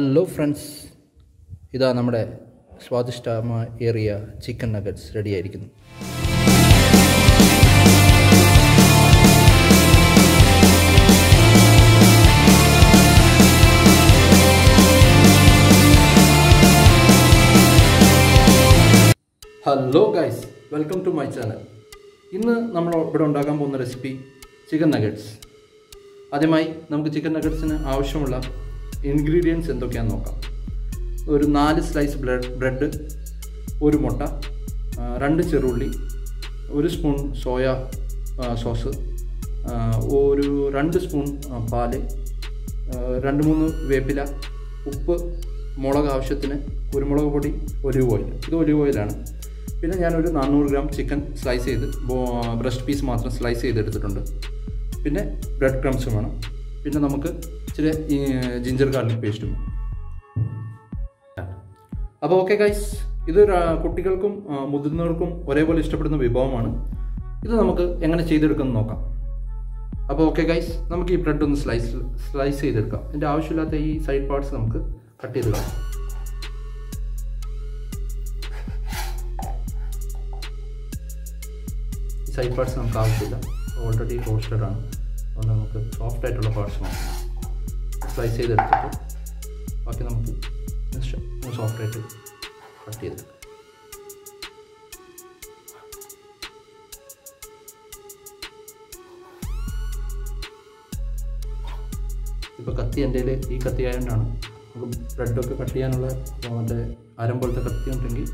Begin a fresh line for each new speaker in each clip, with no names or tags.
Hello friends, ഇതാ നമ്മുടെ സ്വാദിഷ്ടമായ ചിക്കൻ നഗറ്റ്സ് റെഡി ആയിരിക്കുന്നു. Hello guys, welcome to my channel. ഇന്ന് നമ്മൾ ഇവിടെ ഉണ്ടാക്കാൻ പോകുന്ന റെസിപ്പി ചിക്കൻ നഗറ്റ്സ്. ആദ്യമായി നമുക്ക് ചിക്കൻ നഗറ്റ്സിന് ആവശ്യമുള്ള ഇൻഗ്രീഡിയൻസ് എന്തൊക്കെയാണെന്ന് നോക്കാം. ഒരു 4 സ്ലൈസ് ബ്രെഡ്, ഒരു മുട്ട, 2 ചെറുള്ളി, 1 സ്പൂൺ സോയ സോസ്, ഒരു 2 സ്പൂൺ പാല്, 2-3 വേപ്പില, ഉപ്പ്, മുളക് ആവശ്യത്തിന്, കുരുമുളക് പൊടി, ഒലിവ് ഓയിൽ. ഇത് ഒലിവ് ഓയിലാണ്. പിന്നെ ഞാനൊരു 400 ഗ്രാം ചിക്കൻ സ്ലൈസ് ചെയ്ത് ബ്രസ്റ്റ് പീസ് മാത്രം സ്ലൈസ് ചെയ്തെടുത്തിട്ടുണ്ട്. പിന്നെ ബ്രെഡ് ക്രംസും വേണം. പിന്നെ നമുക്ക് ഇച്ചിരി ജിഞ്ചർ ഗാർലിക് പേസ്റ്റും. അപ്പോൾ ഓക്കെ ഗൈസ്, ഇത് കുട്ടികൾക്കും മുതിർന്നവർക്കും ഒരേപോലെ ഇഷ്ടപ്പെടുന്ന വിഭവമാണ്. ഇത് നമുക്ക് എങ്ങനെ ചെയ്തെടുക്കുമെന്ന് നോക്കാം. അപ്പോൾ ഓക്കെ ഗൈസ്, നമുക്ക് ഈ ബ്രെഡ് ഒന്ന് സ്ലൈസ് ചെയ്തെടുക്കാം. ഇതിൻ്റെ ആവശ്യമില്ലാത്ത ഈ സൈഡ് പാർട്സ് നമുക്ക് കട്ട് ചെയ്ത് കളയാം. ഈ സൈഡ് പാർട്സ് നമുക്ക് ആവശ്യമില്ല, ഓൾറെഡി റോസ്റ്റഡ് ആണ്. അതുകൊണ്ട് നമുക്ക് സോഫ്റ്റ് ആയിട്ടുള്ള പാർട്സ് മാത്രം സ്ലൈസ് ചെയ്തെടുത്തിട്ട് ബാക്കി നമുക്ക് സോഫ്റ്റായിട്ട് കട്ട് ചെയ്തെടുക്കാം. ഇപ്പോൾ കത്തി എൻ്റെ കയ്യിൽ ഈ കത്തി ആയതുകൊണ്ടാണ്. നമുക്ക് ബ്രെഡൊക്കെ കട്ട് ചെയ്യാനുള്ള മറ്റേ അരം പോലത്തെ കത്തി ഉണ്ടെങ്കിൽ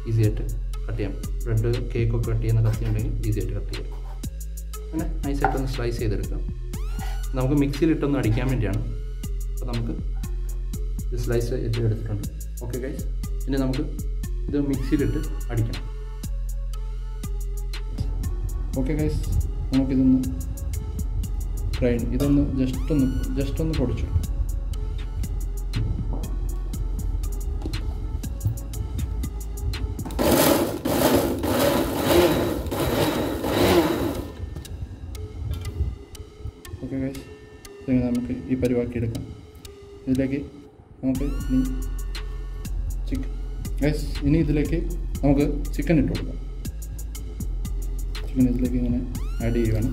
ഈസി ആയിട്ട് കട്ട് ചെയ്യാം. ബ്രെഡ് കേക്കൊക്കെ കട്ട് ചെയ്യുന്ന കത്തി ഉണ്ടെങ്കിൽ ഈസി ആയിട്ട് കട്ട് ചെയ്യാം. അങ്ങനെ നൈസായിട്ടൊന്ന് സ്ലൈസ് ചെയ്തെടുക്കാം. നമുക്ക് മിക്സിയിലിട്ടൊന്ന് അടിക്കാൻ വേണ്ടിയാണ്. അപ്പോൾ നമുക്ക് ഇത് സ്ലൈസ് എടുത്തിട്ടുണ്ട്. ഓക്കെ ഗൈസ്, ഇനി നമുക്ക് ഇത് മിക്സിയിലിട്ട് അടിക്കണം. ഓക്കെ ഗൈസ്, നമുക്കിതൊന്ന് ഇതൊന്ന് ജസ്റ്റ് ഒന്ന് പൊടിച്ചു. ഓക്കെ ഗൈസ്, നമുക്ക് ഈ പരിവാക്കി എടുക്കാം. ഇതിലേക്ക് നമുക്ക് ഇനി ഇതിലേക്ക് നമുക്ക് ചിക്കൻ ഇട്ട് കൊടുക്കാം. ചിക്കൻ ഇതിലേക്ക് ഇങ്ങനെ ആഡ് ചെയ്യുവാണ്.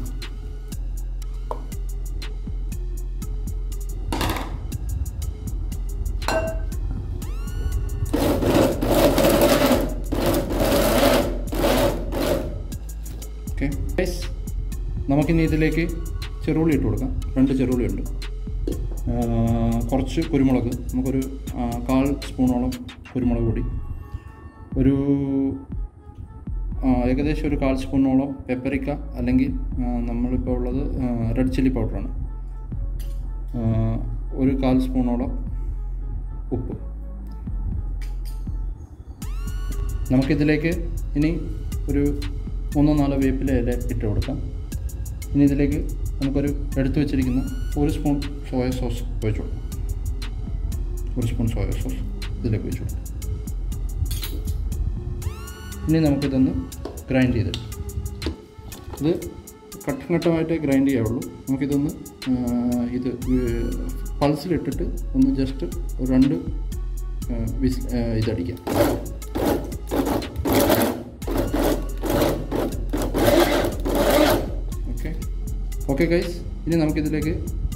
ഓക്കെ ഗൈസ്, നമുക്കിനി ഇതിലേക്ക് ചെറുള്ളി ഇട്ട് കൊടുക്കാം. 2 ചെറുള്ളി ഉണ്ട്. കുറച്ച് കുരുമുളക്, നമുക്കൊരു 1/4 സ്പൂണോളം കുരുമുളക് പൊടി, ഒരു ഏകദേശം ഒരു 1/4 സ്പൂണോളം പെപ്പറിക്ക, അല്ലെങ്കിൽ നമ്മളിപ്പോൾ ഉള്ളത് റെഡ് ചില്ലി പൗഡറാണ്, ഒരു 1/4 സ്പൂണോളം ഉപ്പ്. നമുക്കിതിലേക്ക് ഇനി ഒരു 3-4 വേപ്പില ഇല ഇട്ട് കൊടുക്കാം. ഇനി ഇതിലേക്ക് നമുക്കൊരു എടുത്തു വെച്ചിരിക്കുന്ന 1 സ്പൂൺ സോയ സോസ് ഒഴിച്ചു കൊടുക്കാം. 1 സ്പൂൺ സോയ സോസ് ഇതിലേക്ക് ഒഴിച്ചു കൊടുക്കാം. ഇനി നമുക്കിതൊന്ന് ഗ്രൈൻഡ് ചെയ്തെടുക്കാം. ഇത് ഘട്ടമായിട്ടേ ഗ്രൈൻഡ് ചെയ്യാവുള്ളൂ. നമുക്കിതൊന്ന് ഇത് പൾസിലിട്ടിട്ട് ഒന്ന് ജസ്റ്റ് 2 ഇതടിക്കാം. ഓക്കെ ഗൈസ്, ഇനി നമുക്കിതിലേക്ക്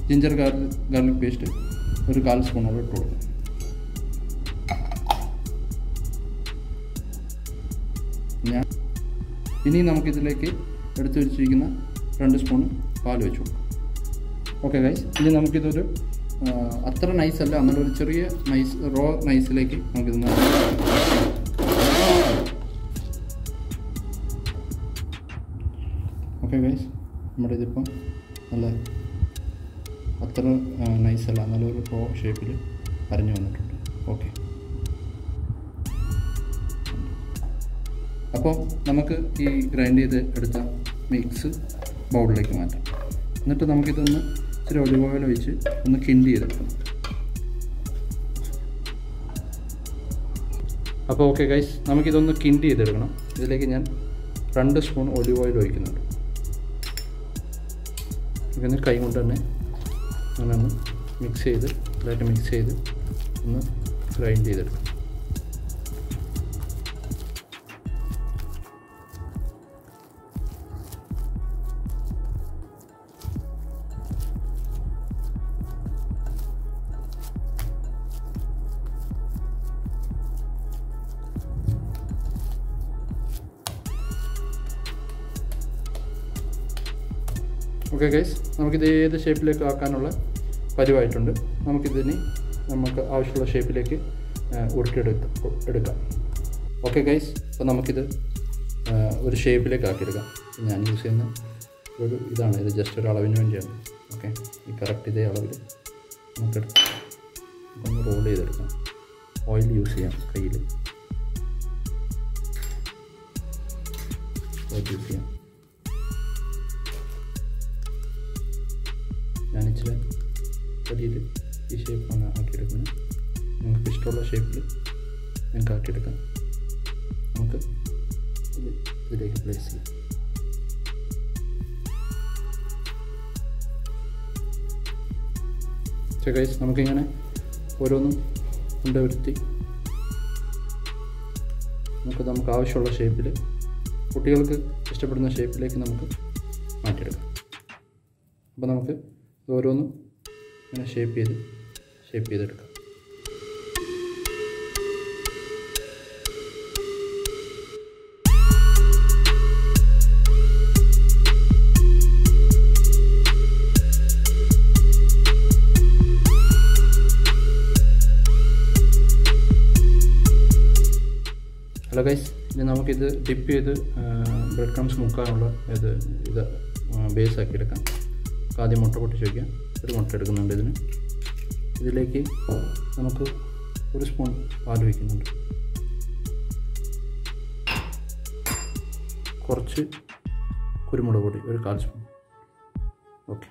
ജിഞ്ചർ ഗാർലിക് പേസ്റ്റ് ഒരു 1/4 സ്പൂണോളം ഇട്ട് കൊടുക്കാം. ഇനി നമുക്കിതിലേക്ക് എടുത്തു വെച്ചിരിക്കുന്ന 2 സ്പൂൺ പാൽ വെച്ച് കൊടുക്കാം. ഓക്കെ ഗൈസ്, ഇനി നമുക്കിതൊരു അത്ര നൈസല്ല, എന്നാലും ഒരു ചെറിയ റോ നൈസിലേക്ക് നമുക്കിതൊന്ന് ഓക്കെ ഗൈസ്, നമ്മുടെ ഇതിപ്പം നല്ല അത്ര നൈസല്ല, നല്ലൊരു റോ ഷേപ്പിൽ അരിഞ്ഞു വന്നിട്ടുണ്ട്. ഓക്കെ, അപ്പോൾ നമുക്ക് ഈ ഗ്രൈൻഡ് ചെയ്ത് എടുത്ത മിക്സ് ബൗളിലേക്ക് മാറ്റാം. എന്നിട്ട് നമുക്കിതൊന്ന് ഇച്ചിരി ഒലിവ് ഓയിൽ ഒഴിച്ച് ഒന്ന് കിണ്ടി ചെയ്തെടുക്കണം. അപ്പോൾ ഓക്കെ ഗൈസ്, നമുക്കിതൊന്ന് കിണ്ടി ചെയ്തെടുക്കണം. ഇതിലേക്ക് ഞാൻ 2 സ്പൂൺ ഒലിവ് ഓയിൽ ഒഴിക്കുന്നുണ്ട്. ഇതിന് കൈ കൊണ്ട് തന്നെ അങ്ങനെ ഒന്ന് മിക്സ് ചെയ്ത് നന്നായിട്ട് മിക്സ് ചെയ്ത് ഒന്ന് ഗ്രൈൻഡ് ചെയ്തെടുക്കാം. ഓക്കെ ഗൈസ്, നമുക്കിത് ഏത് ഷേപ്പിലേക്ക് ആക്കാനുള്ള പരുവായിട്ടുണ്ട്. നമുക്ക് ആവശ്യമുള്ള ഷേപ്പിലേക്ക് എടുക്കാം. ഓക്കെ ഗൈസ്, അപ്പോൾ നമുക്കിത് ഒരു ഷേപ്പിലേക്ക് ആക്കിയെടുക്കാം. ഞാൻ യൂസ് ചെയ്യുന്ന ഇതാണ്. ഇത് ജസ്റ്റ് ഒരു അളവിന് വേണ്ടിയാണ്. ഓക്കെ, ഈ കറക്റ്റ് ഇതേ അളവിൽ നമുക്കൊന്ന് റോൾ ചെയ്തെടുക്കാം. ഓയിൽ യൂസ് ചെയ്യാം. കയ്യിൽ ഓയിൽ യൂസ് ചെയ്യാം. ഞാനിച്ചിരി വലിയ ഈ ഷേപ്പാണ് ആക്കിയെടുക്കുന്നത്. നിങ്ങൾക്ക് ഇഷ്ടമുള്ള ഷേപ്പിൽ നിങ്ങൾക്ക് ആക്കിയെടുക്കാം. നമുക്ക് ഇതിലേക്ക് പ്ലേസ് ചെയ്യാം. ഗൈസ്, നമുക്കിങ്ങനെ ഓരോന്നും കൊണ്ടുവരുത്തി നമുക്ക് ആവശ്യമുള്ള ഷേപ്പിൽ, കുട്ടികൾക്ക് ഇഷ്ടപ്പെടുന്ന ഷേപ്പിലേക്ക് നമുക്ക് മാറ്റിയെടുക്കാം. അപ്പോൾ നമുക്ക് ഓരോന്നും ഇങ്ങനെ ഷേപ്പ് ചെയ്തെടുക്കാം. ഹലോ ഗൈസ്, ഇനി നമുക്കിത് ഡിപ്പ് ചെയ്ത് ബ്രെഡ് ക്രംസ് മുക്കാനുള്ള ഇത് ബേസ് ആക്കി എടുക്കാം. ആദ്യം മുട്ട പൊട്ടിച്ച് വയ്ക്കാം. ഒരു മുട്ട എടുക്കുന്നുണ്ട്. ഇതിലേക്ക് നമുക്ക് ഒരു സ്പൂൺ പാൽ വയ്ക്കുന്നുണ്ട്. കുറച്ച് കുരുമുളക് പൊടി, ഒരു 1/4 സ്പൂൺ. ഓക്കെ,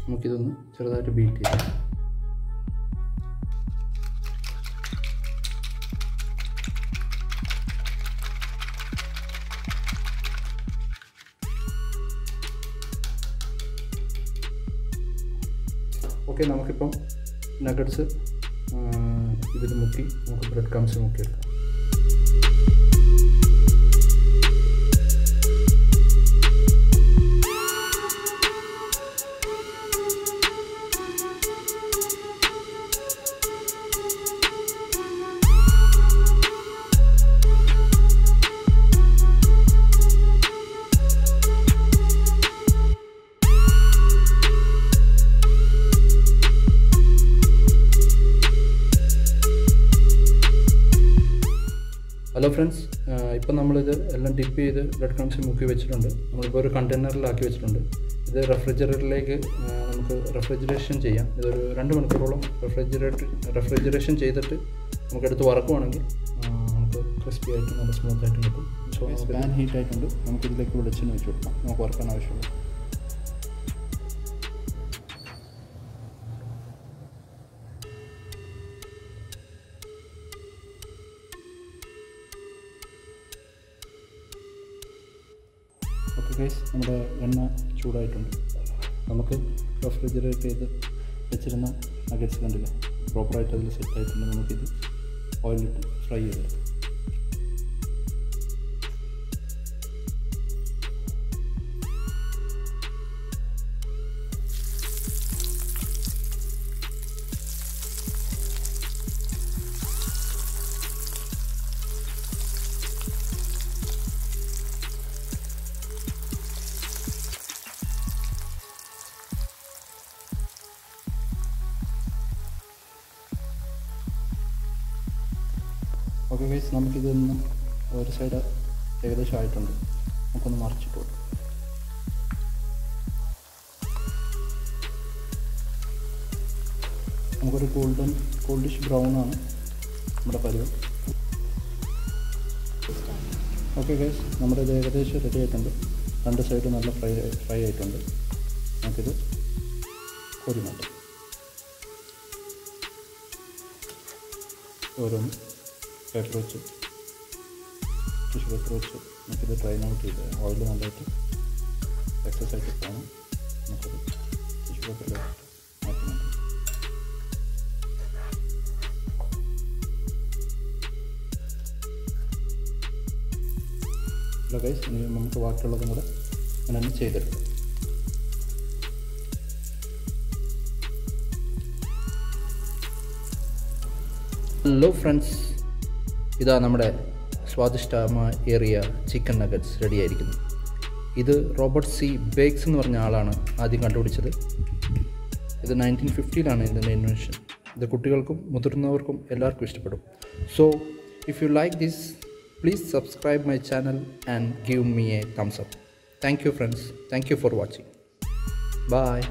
നമുക്കിതൊന്ന് ചെറുതായിട്ട് ബീറ്റ് ചെയ്യാം. ഓക്കെ, നമുക്കിപ്പം നഗറ്റ്സ് ഇതിൽ മുക്കി നമുക്ക് ബ്രെഡ് ക്രംസ് മുക്കിയെടുക്കാം. ഹലോ ഫ്രണ്ട്സ്, ഇപ്പം നമ്മളിത് എല്ലാം ഡിപ്പ് ചെയ്ത് ബ്രെഡ് ക്രംസ് മുക്കി വെച്ചിട്ടുണ്ട്. നമ്മളിപ്പോൾ ഒരു കണ്ടെയ്നറിലാക്കി വെച്ചിട്ടുണ്ട്. ഇത് റെഫ്രിജറേറ്ററിലേക്ക് നമുക്ക് റെഫ്രിജറേഷൻ ചെയ്യാം. ഇതൊരു 2 മണിക്കൂറോളം റെഫ്രിജറേഷൻ ചെയ്തിട്ട് നമുക്കെടുത്ത് വറക്കുവാണെങ്കിൽ നമുക്ക് ക്രിസ്പി ആയിട്ട് നല്ല സ്മൂത്തായിട്ട് കിട്ടും. സോ പാൻ ഹീറ്റ് ആയിട്ടുണ്ട്. നമുക്കിതിലേക്ക് വെളിച്ചെണ്ണ വെച്ച് കൊടുക്കാം. നമുക്ക് വറക്കാൻ ആവശ്യമുള്ളൂ. ഓക്കെ ഗൈസ്, നമ്മുടെ എണ്ണ ചൂടായിട്ടുണ്ട്. നമുക്ക് റെഫ്രിജറേറ്റ് ചെയ്ത് വെച്ചിരുന്ന നഗറ്റ്സ് കണ്ടില്ലേ, പ്രോപ്പറായിട്ട് അതിൽ സെറ്റായിട്ടുണ്ട്. നമുക്കിത് ഓയിലിട്ട് ഫ്രൈ ചെയ്തെടുക്കാം. ഓക്കെ ഗൈസ്, നമുക്കിതൊന്ന് ഒരു സൈഡ് ഏകദേശം ആയിട്ടുണ്ട്. നമുക്കൊന്ന് മറിച്ചിട്ട് കൊടുക്കാം. നമുക്കൊരു ഗോൾഡിഷ് ബ്രൗൺ ആണ് നമ്മുടെ പരുവം. ഓക്കെ ഗൈസ്, നമ്മുടെ ഇത് ഏകദേശം റെഡി ആയിട്ടുണ്ട്. 2 സൈഡ് നല്ല ഫ്രൈ ആയിട്ടുണ്ട്. നമുക്കിത് കോരി മാറ്റാം. ഓരോന്ന് പേപ്പർ വെച്ച്, ടിഷ്യൂ പേപ്പർ വെച്ച് നമുക്കിത് ഡ്രൈൻ ഔട്ട് ചെയ്ത് ഓയിൽ നല്ലതായിട്ട് എക്സസ് ആയിട്ട് പോകണം. നമുക്കത് ടിഷ്യൂ പേപ്പറിൽ മാറ്റി മാറ്റാം. ഹലോ ഗൈസ്, ഇനി നമുക്ക് ബാക്കിയുള്ളതും കൂടെ അങ്ങനെ ചെയ്തെടുക്കാം. ഹലോ ഫ്രണ്ട്സ്, ഇതാ നമ്മുടെ സ്വാദിഷ്ടമായേറിയ ചിക്കൻ നഗറ്റ്സ് റെഡി ആയിരിക്കുന്നു. ഇത് റോബർട്ട് സി ബേക്സ് എന്ന് പറഞ്ഞ ആളാണ് ആദ്യം കണ്ടുപിടിച്ചത്. ഇത് 1950-ലാണ് ഇതിൻ്റെ ഇൻവെൻഷൻ. ഇത് കുട്ടികൾക്കും മുതിർന്നവർക്കും എല്ലാവർക്കും ഇഷ്ടപ്പെടും. So if you like this, please subscribe my channel and give me a thumbs up. Thank you friends. Thank you for watching. Bye.